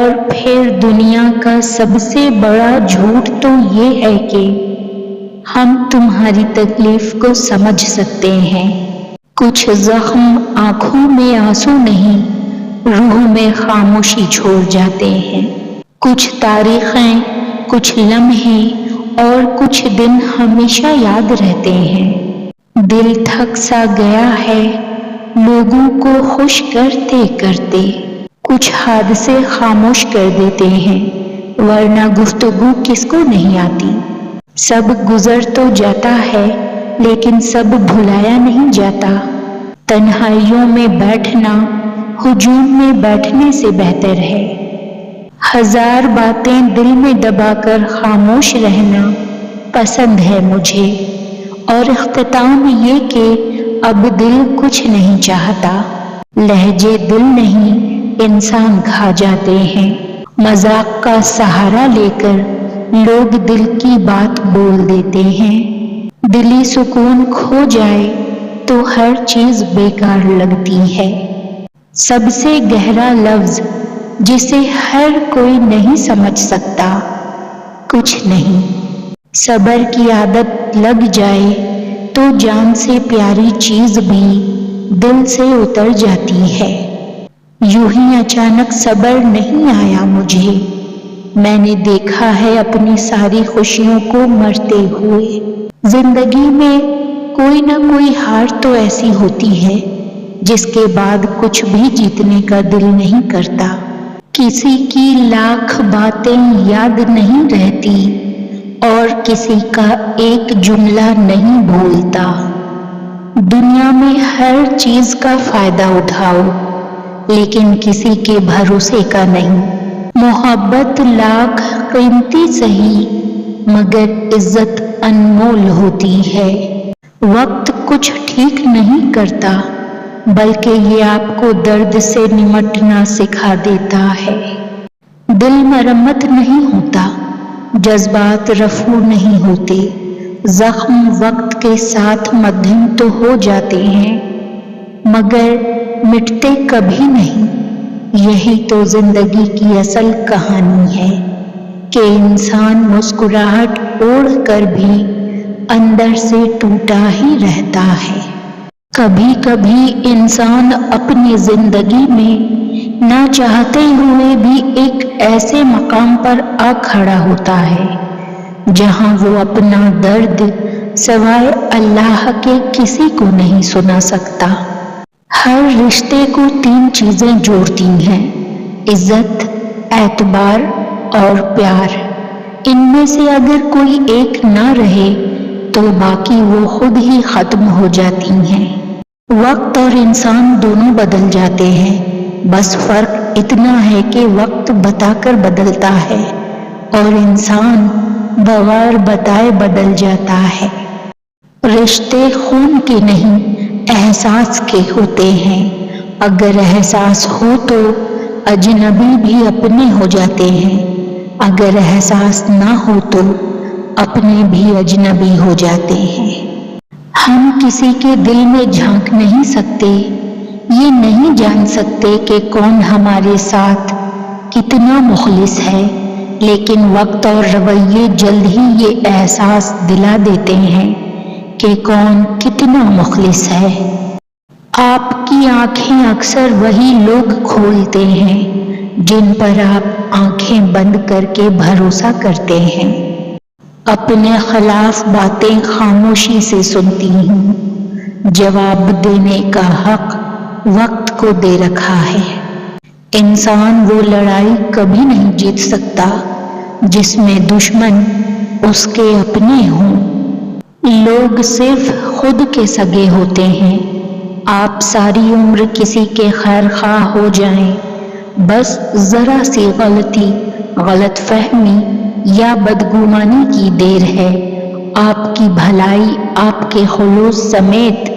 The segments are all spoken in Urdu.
اور پھر دنیا کا سب سے بڑا جھوٹ تو یہ ہے کہ ہم تمہاری تکلیف کو سمجھ سکتے ہیں۔ کچھ زخم آنکھوں میں آنسو نہیں، روح میں خاموشی چھوڑ جاتے ہیں۔ کچھ تاریخیں، کچھ لمحے اور کچھ دن ہمیشہ یاد رہتے ہیں۔ دل تھک سا گیا ہے لوگوں کو خوش کرتے کرتے، کچھ حادثے خاموش کر دیتے ہیں، ورنہ گفتگو کس کو نہیں آتی۔ سب گزر تو جاتا ہے لیکن سب بھلایا نہیں جاتا۔ تنہائیوں میں بیٹھنا ہجوم میں بیٹھنے سے بہتر ہے۔ ہزار باتیں دل میں دبا کر خاموش رہنا پسند ہے مجھے، اور اختتام یہ کہ اب دل کچھ نہیں چاہتا۔ لہجے دل نہیں انسان کھا جاتے ہیں۔ مذاق کا سہارا لے کر لوگ دل کی بات بول دیتے ہیں۔ دلی سکون کھو جائے تو ہر چیز بیکار لگتی ہے۔ سب سے گہرا لفظ جسے ہر کوئی نہیں سمجھ سکتا، کچھ نہیں۔ صبر کی عادت لگ جائے تو جان سے پیاری چیز بھی دل سے اتر جاتی ہے۔ یوں ہی اچانک صبر نہیں آیا مجھے، میں نے دیکھا ہے اپنی ساری خوشیوں کو مرتے ہوئے۔ زندگی میں کوئی نہ کوئی ہار تو ایسی ہوتی ہے جس کے بعد کچھ بھی جیتنے کا دل نہیں کرتا۔ کسی کی لاکھ باتیں یاد نہیں رہتی اور کسی کا ایک جملہ نہیں بھولتا۔ دنیا میں ہر چیز کا فائدہ اٹھاؤ لیکن کسی کے بھروسے کا نہیں۔ محبت لاکھ قیمتی سہی مگر عزت انمول ہوتی ہے۔ وقت کچھ ٹھیک نہیں کرتا بلکہ یہ آپ کو درد سے نمٹنا سکھا دیتا ہے۔ دل مرمت نہیں ہوتا، جذبات رفو نہیں ہوتے۔ زخم وقت کے ساتھ مدھم تو ہو جاتے ہیں مگر مٹتے کبھی نہیں۔ یہی تو زندگی کی اصل کہانی ہے کہ انسان مسکراہٹ اوڑھ کر بھی اندر سے ٹوٹا ہی رہتا ہے۔ کبھی کبھی انسان اپنی زندگی میں نہ چاہتے ہوئے بھی ایک ایسے مقام پر آ کھڑا ہوتا ہے جہاں وہ اپنا درد سوائے اللہ کے کسی کو نہیں سنا سکتا۔ ہر رشتے کو تین چیزیں جوڑتی ہیں: عزت، اعتبار اور پیار۔ ان میں سے اگر کوئی ایک نہ رہے تو باقی وہ خود ہی ختم ہو جاتی ہیں۔ وقت اور انسان دونوں بدل جاتے ہیں، بس فرق اتنا ہے کہ وقت بتا کر بدلتا ہے اور انسان بغیر بتائے بدل جاتا ہے۔ رشتے خون کے نہیں احساس کے ہوتے ہیں۔ اگر احساس ہو تو اجنبی بھی اپنے ہو جاتے ہیں، اگر احساس نہ ہو تو اپنے بھی اجنبی ہو جاتے ہیں۔ ہم کسی کے دل میں جھانک نہیں سکتے، یہ نہیں جان سکتے کہ کون ہمارے ساتھ کتنا مخلص ہے، لیکن وقت اور رویے جلد ہی یہ احساس دلا دیتے ہیں کہ کون کتنا مخلص ہے۔ آپ کی آنکھیں اکثر وہی لوگ کھولتے ہیں جن پر آپ آنکھیں بند کر کے بھروسہ کرتے ہیں۔ اپنے خلاف باتیں خاموشی سے سنتی ہوں، جواب دینے کا حق وقت کو دے رکھا ہے۔ انسان وہ لڑائی کبھی نہیں جیت سکتا جس میں دشمن اس کے اپنے ہوں۔ لوگ صرف خود کے سگے ہوتے ہیں۔ آپ ساری عمر کسی کے خیر خواہ ہو جائیں، بس ذرا سی غلطی، غلط فہمی یا بدگمانی کی دیر ہے، آپ کی بھلائی آپ کے خلوص سمیت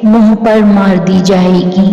منہ پر مار دی جائے گی۔